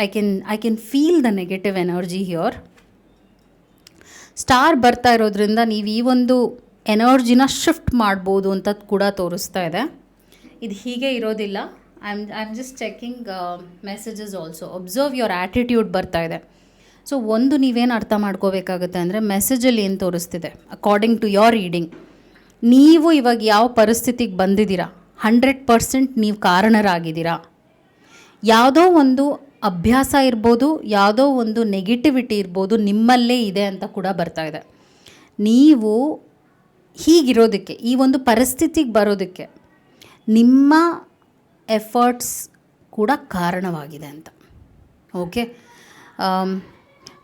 I can feel the negative energy here. Star ಬರ್ತಾ ಇರೋದ್ರಿಂದ ನೀವು ಈ ಒಂದು ಎನರ್ಜಿನ ಶಿಫ್ಟ್ ಮಾಡ್ಬೋದು ಅಂತ ಕೂಡ ತೋರಿಸ್ತಾ ಇದೆ. ಇದು ಹೀಗೆ ಇರೋದಿಲ್ಲ. I am just checking messages also. Observe your attitude ಬರ್ತಾ ಇದೆ. ಸೊ ಒಂದು ನೀವೇನು ಅರ್ಥ ಮಾಡ್ಕೋಬೇಕಾಗುತ್ತೆ ಅಂದರೆ, ಮೆಸೇಜಲ್ಲಿ ಏನು ತೋರಿಸ್ತಿದೆ ಅಕಾರ್ಡಿಂಗ್ ಟು ಯೋರ್ ರೀಡಿಂಗ್, ನೀವು ಇವಾಗ ಯಾವ ಪರಿಸ್ಥಿತಿಗೆ ಬಂದಿದ್ದೀರಾ, 100% ನೀವು ಕಾರಣರಾಗಿದ್ದೀರಾ. ಯಾವುದೋ ಒಂದು ಅಭ್ಯಾಸ ಇರ್ಬೋದು, ಯಾವುದೋ ಒಂದು ನೆಗೆಟಿವಿಟಿ ಇರ್ಬೋದು, ನಿಮ್ಮಲ್ಲೇ ಇದೆ ಅಂತ ಕೂಡ ಬರ್ತಾ ಇದೆ. ನೀವು ಹೀಗಿರೋದಕ್ಕೆ, ಈ ಒಂದು ಪರಿಸ್ಥಿತಿಗೆ ಬರೋದಕ್ಕೆ ನಿಮ್ಮ ಎಫರ್ಟ್ಸ್ ಕೂಡ ಕಾರಣವಾಗಿದೆ ಅಂತ. Okay,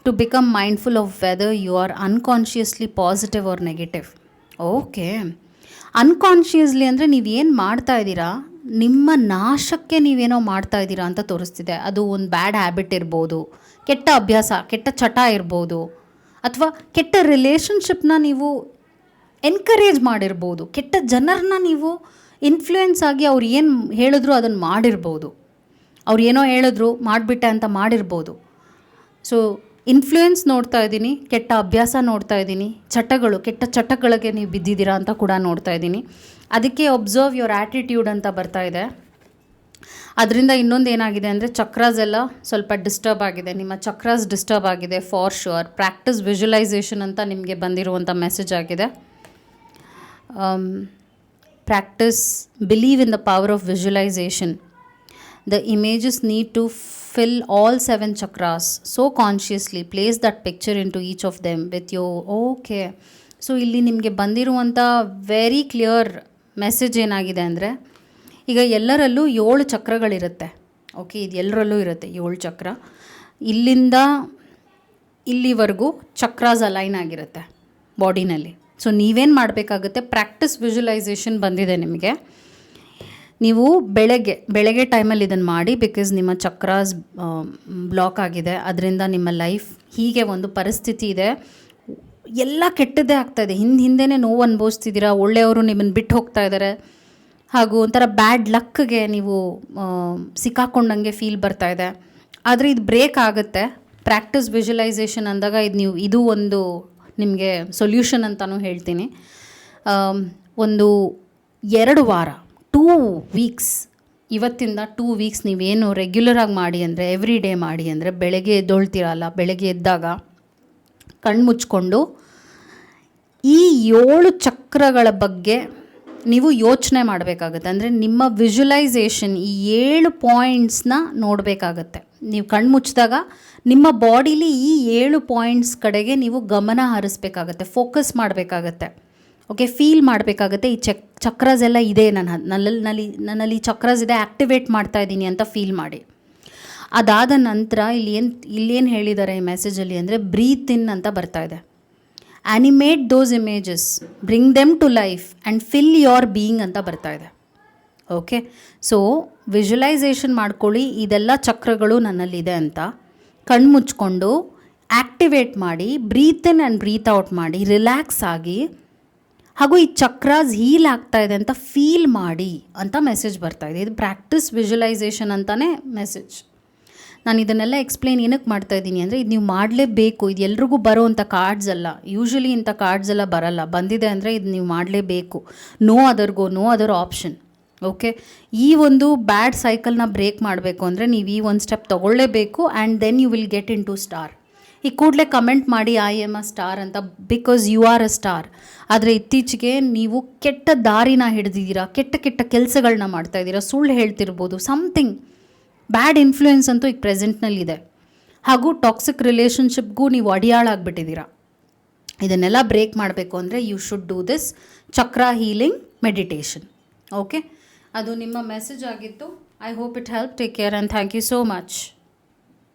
to become mindful of whether you are unconsciously positive or negative. Okay, unconsciously ಅಂದರೆ ನೀವೇನು ಮಾಡ್ತಾ ಇದ್ದೀರಾ, ನಿಮ್ಮ ನಾಶಕ್ಕೆ ನೀವೇನೋ ಮಾಡ್ತಾ ಇದ್ದೀರಾ ಅಂತ ತೋರಿಸ್ತಿದೆ. ಅದು ಒಂದು ಬ್ಯಾಡ್ ಹ್ಯಾಬಿಟ್ ಇರ್ಬೋದು, ಕೆಟ್ಟ ಅಭ್ಯಾಸ, ಕೆಟ್ಟ ಚಟ ಇರ್ಬೋದು, ಅಥವಾ ಕೆಟ್ಟ ರಿಲೇಷನ್ಶಿಪ್ನ ನೀವು ಎನ್ಕರೇಜ್ ಮಾಡಿರ್ಬೋದು, ಕೆಟ್ಟ ಜನರನ್ನ ನೀವು ಇನ್ಫ್ಲೂಯೆನ್ಸ್ ಆಗಿ ಅವ್ರು ಏನು ಹೇಳಿದ್ರು ಅದನ್ನು ಮಾಡಿರ್ಬೋದು, ಅವ್ರು ಏನೋ ಹೇಳಿದ್ರು ಮಾಡಿಬಿಟ್ಟೆ ಅಂತ ಮಾಡಿರ್ಬೋದು. ಸೊ ಇನ್ಫ್ಲೂಯೆನ್ಸ್ ನೋಡ್ತಾ ಇದ್ದೀನಿ, ಕೆಟ್ಟ ಅಭ್ಯಾಸ ನೋಡ್ತಾ ಇದ್ದೀನಿ, ಚಟಗಳು, ಕೆಟ್ಟ ಚಟಗಳಿಗೆ ನೀವು ಬಿದ್ದಿದ್ದೀರಾ ಅಂತ ಕೂಡ ನೋಡ್ತಾ ಇದ್ದೀನಿ. ಅದಕ್ಕೆ ಒಬ್ಸರ್ವ್ ಯುವರ್ ಆ್ಯಟಿಟ್ಯೂಡ್ ಅಂತ ಬರ್ತಾ ಇದೆ. ಅದರಿಂದ ಇನ್ನೊಂದು ಏನಾಗಿದೆ ಅಂದರೆ, ಚಕ್ರಾಸ್ ಎಲ್ಲ ಸ್ವಲ್ಪ ಡಿಸ್ಟರ್ಬ್ ಆಗಿದೆ, ನಿಮ್ಮ ಚಕ್ರಾಸ್ ಡಿಸ್ಟರ್ಬ್ ಆಗಿದೆ ಫಾರ್ ಶ್ಯೂರ್. ಪ್ರಾಕ್ಟಿಸ್ ವಿಜುವಲೈಸೇಷನ್ ಅಂತ ನಿಮಗೆ ಬಂದಿರುವಂಥ ಮೆಸೇಜ್ ಆಗಿದೆ. Practice, believe in the power of visualisation. The images need to fill all 7 chakras so consciously. Place that picture into each of them with your okay. So ಇಲ್ಲಿ ನಿಮಗೆ ಬಂದಿರುವಂಥ very clear message ಏನಾಗಿದೆ ಅಂದರೆ, ಈಗ ಎಲ್ಲರಲ್ಲೂ 7 ಚಕ್ರಗಳಿರುತ್ತೆ. Okay, ಇದು ಎಲ್ಲರಲ್ಲೂ ಇರುತ್ತೆ 7 ಚಕ್ರ. ಇಲ್ಲಿಂದ ಇಲ್ಲಿವರೆಗೂ ಚಕ್ರಾಸ್ ಅಲೈನ್ ಆಗಿರುತ್ತೆ ಬಾಡಿನಲ್ಲಿ. ಸೊ ನೀವೇನು ಮಾಡಬೇಕಾಗುತ್ತೆ, ಪ್ರಾಕ್ಟಿಸ್ ವಿಜುವಲೈಸೇಷನ್ ಬಂದಿದೆ ನಿಮಗೆ. ನೀವು ಬೆಳಗ್ಗೆ ಟೈಮಲ್ಲಿ ಇದನ್ನು ಮಾಡಿ, ಬಿಕಾಸ್ ನಿಮ್ಮ ಚಕ್ರಾಸ್ ಬ್ಲಾಕ್ ಆಗಿದೆ. ಅದರಿಂದ ನಿಮ್ಮ ಲೈಫ್ ಹೀಗೆ ಒಂದು ಪರಿಸ್ಥಿತಿ ಇದೆ, ಎಲ್ಲ ಕೆಟ್ಟದ್ದೇ ಆಗ್ತಾಯಿದೆ, ಹಿಂದೆನೇ ನೋವು ಅನುಭವಿಸ್ತಿದ್ದೀರಾ, ಒಳ್ಳೆಯವರು ನಿಮ್ಮನ್ನು ಬಿಟ್ಟು ಹೋಗ್ತಾ ಇದ್ದಾರೆ, ಹಾಗೂ ಒಂಥರ ಬ್ಯಾಡ್ ಲಕ್ಗೆ ನೀವು ಸಿಕ್ಕಾಕೊಂಡಂಗೆ ಫೀಲ್ ಬರ್ತಾ ಇದೆ. ಆದರೆ ಇದು ಬ್ರೇಕ್ ಆಗುತ್ತೆ. ಪ್ರಾಕ್ಟಿಸ್ ವಿಜುವಲೈಸೇಷನ್ ಅಂದಾಗ ಇದು ಒಂದು ನಿಮಗೆ ಸೊಲ್ಯೂಷನ್ ಅಂತಲೂ ಹೇಳ್ತೀನಿ. ಒಂದು 2 ವಾರ, 2 ವೀಕ್ಸ್, ಇವತ್ತಿಂದ 2 ವೀಕ್ಸ್ ನೀವೇನು ರೆಗ್ಯುಲರಾಗಿ ಮಾಡಿ ಅಂದರೆ, ಎವ್ರಿ ಡೇ ಮಾಡಿ ಅಂದರೆ, ಬೆಳಗ್ಗೆ ಎದ್ದೊಳ್ತೀರಲ್ಲ, ಬೆಳಗ್ಗೆ ಎದ್ದಾಗ ಕಣ್ಣು ಮುಚ್ಕೊಂಡು ಈ 7 ಚಕ್ರಗಳ ಬಗ್ಗೆ ನೀವು ಯೋಚನೆ ಮಾಡಬೇಕಾಗತ್ತೆ. ಅಂದರೆ ನಿಮ್ಮ ವಿಜುವಲೈಸೇಷನ್ ಈ 7 ಪಾಯಿಂಟ್ಸ್ನ ನೋಡಬೇಕಾಗತ್ತೆ. ನೀವು ಕಣ್ಣು ಮುಚ್ಚಿದಾಗ ನಿಮ್ಮ ಬಾಡಿಲಿ ಈ 7 ಪಾಯಿಂಟ್ಸ್ ಕಡೆಗೆ ನೀವು ಗಮನ ಹರಿಸ್ಬೇಕಾಗತ್ತೆ, ಫೋಕಸ್ ಮಾಡಬೇಕಾಗತ್ತೆ. ಓಕೆ, ಫೀಲ್ ಮಾಡಬೇಕಾಗತ್ತೆ, ಈ ಚಕ್ರಾಸ್ ಎಲ್ಲ ಇದೆ, ನನ್ನಲ್ಲಿ ಚಕ್ರಾಸ್ ಇದೆ, ಆ್ಯಕ್ಟಿವೇಟ್ ಮಾಡ್ತಾ ಇದ್ದೀನಿ ಅಂತ ಫೀಲ್ ಮಾಡಿ. ಅದಾದ ನಂತರ ಇಲ್ಲೇನು ಹೇಳಿದ್ದಾರೆ ಈ ಮೆಸೇಜಲ್ಲಿ ಅಂದರೆ, ಬ್ರೀತ್ ಇನ್ ಅಂತ ಬರ್ತಾ ಇದೆ. Animate those images, bring them to life and fill your being ಅಂತ ಬರ್ತಾ ಇದೆ. ಓಕೆ, ಸೊ ವಿಜುವಲೈಸೇಷನ್ ಮಾಡ್ಕೊಳ್ಳಿ, ಇದೆಲ್ಲ ಚಕ್ರಗಳು ನನ್ನಲ್ಲಿದೆ ಅಂತ. ಕಣ್ಣು ಮುಚ್ಕೊಂಡು ಆ್ಯಕ್ಟಿವೇಟ್ ಮಾಡಿ, breathe in and breathe out ಮಾಡಿ, ರಿಲ್ಯಾಕ್ಸ್ ಆಗಿ, ಹಾಗೂ ಈ ಚಕ್ರಾಸ್ ಹೀಲ್ ಆಗ್ತಾ ಇದೆ ಅಂತ ಫೀಲ್ ಮಾಡಿ ಅಂತ ಮೆಸೇಜ್ ಬರ್ತಾ ಇದೆ. ಇದು ಪ್ರಾಕ್ಟಿಸ್ ವಿಜುವಲೈಸೇಷನ್ ಅಂತಲೇ ಮೆಸೇಜ್. ನಾನು ಇದನ್ನೆಲ್ಲ ಎಕ್ಸ್ಪ್ಲೇನ್ ಏನಕ್ಕೆ ಮಾಡ್ತಾ ಇದ್ದೀನಿ ಅಂದರೆ, ಇದು ನೀವು ಮಾಡಲೇಬೇಕು. ಇದು ಎಲ್ರಿಗೂ ಬರೋವಂಥ ಕಾರ್ಡ್ಸ್ ಅಲ್ಲ, ಯೂಶ್ವಲಿ ಇಂಥ ಕಾರ್ಡ್ಸ್ ಎಲ್ಲ ಬರಲ್ಲ. ಬಂದಿದೆ ಅಂದರೆ ಇದು ನೀವು ಮಾಡಲೇಬೇಕು. No other option. ಓಕೆ, ಈ ಒಂದು ಬ್ಯಾಡ್ ಸೈಕಲ್ನ ಬ್ರೇಕ್ ಮಾಡಬೇಕು ಅಂದರೆ ನೀವು ಈ ಒಂದು ಸ್ಟೆಪ್ ತೊಗೊಳ್ಳೇಬೇಕು. And then you will get into star. ಈ ಕೂಡಲೇ ಕಮೆಂಟ್ ಮಾಡಿ ಐ ಆಮ್ ಅ ಸ್ಟಾರ್ ಅಂತ, because you are a star. ಆದರೆ ಇತ್ತೀಚೆಗೆ ನೀವು ಕೆಟ್ಟ ದಾರಿನ ಹಿಡಿದಿದ್ದೀರಾ, ಕೆಟ್ಟ ಕೆಲಸಗಳನ್ನ ಮಾಡ್ತಾಯಿದ್ದೀರಾ, ಸುಳ್ಳು ಹೇಳ್ತಿರ್ಬೋದು, ಸಮಥಿಂಗ್ ಬ್ಯಾಡ್ ಇನ್ಫ್ಲೂಯೆನ್ಸ್ ಅಂತೂ ಈಗ ಪ್ರೆಸೆಂಟ್ನಲ್ಲಿದೆ. ಹಾಗೂ ಟಾಕ್ಸಿಕ್ ರಿಲೇಷನ್ಶಿಪ್ಗೂ ನೀವು ಅಡಿಯಾಳಾಗ್ಬಿಟ್ಟಿದ್ದೀರಾ. ಇದನ್ನೆಲ್ಲ ಬ್ರೇಕ್ ಮಾಡಬೇಕು ಅಂದರೆ you should do this chakra healing meditation. Okay, ಅದು ನಿಮ್ಮ ಮೆಸೇಜ್ ಆಗಿತ್ತು. I hope it help. Take care and thank you so much.